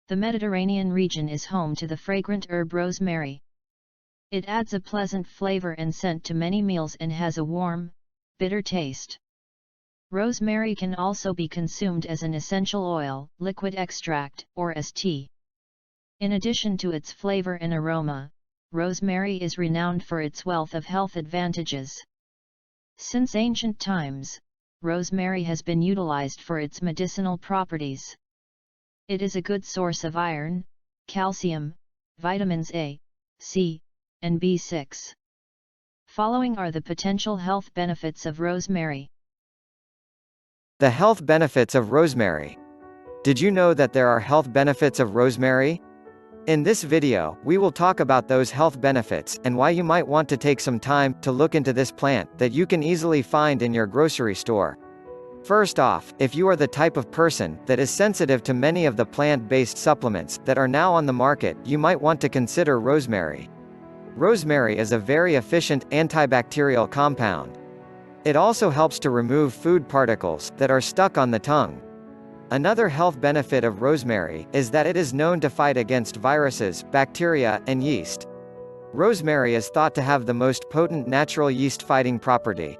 The Mediterranean region is home to the fragrant herb rosemary. It adds a pleasant flavor and scent to many meals and has a warm, bitter taste. Rosemary can also be consumed as an essential oil, liquid extract, or as tea. In addition to its flavor and aroma, rosemary is renowned for its wealth of health advantages. Since ancient times, rosemary has been utilized for its medicinal properties. It is a good source of iron, calcium, vitamins A, C, and B6. Following are the potential health benefits of rosemary. The health benefits of rosemary. Did you know that there are health benefits of rosemary? In this video, we will talk about those health benefits, and why you might want to take some time to look into this plant that you can easily find in your grocery store. First off, if you are the type of person that is sensitive to many of the plant-based supplements that are now on the market, you might want to consider rosemary. Rosemary is a very efficient antibacterial compound. It also helps to remove food particles that are stuck on the tongue. Another health benefit of rosemary is that it is known to fight against viruses, bacteria, and yeast. Rosemary is thought to have the most potent natural yeast-fighting property.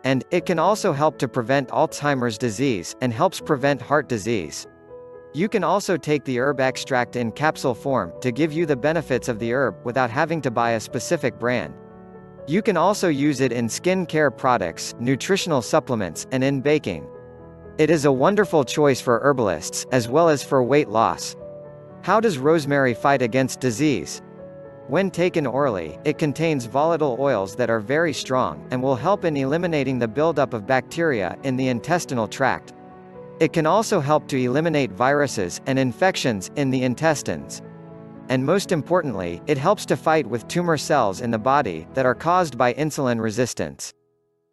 And it can also help to prevent Alzheimer's disease, and helps prevent heart disease. You can also take the herb extract in capsule form to give you the benefits of the herb without having to buy a specific brand. You can also use it in skin care products, nutritional supplements, and in baking. It is a wonderful choice for herbalists, as well as for weight loss. How does rosemary fight against disease? When taken orally, it contains volatile oils that are very strong, and will help in eliminating the buildup of bacteria in the intestinal tract. It can also help to eliminate viruses and infections in the intestines. And most importantly, it helps to fight with tumor cells in the body that are caused by insulin resistance.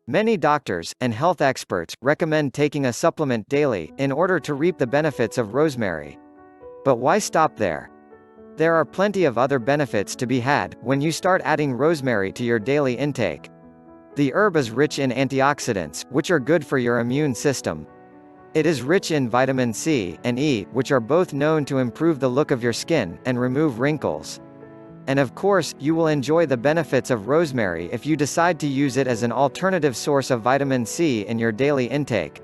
Many doctors and health experts recommend taking a supplement daily in order to reap the benefits of rosemary. But why stop there? There are plenty of other benefits to be had when you start adding rosemary to your daily intake. The herb is rich in antioxidants, which are good for your immune system. It is rich in vitamin C and E, which are both known to improve the look of your skin and remove wrinkles. And of course, you will enjoy the benefits of rosemary if you decide to use it as an alternative source of vitamin C in your daily intake.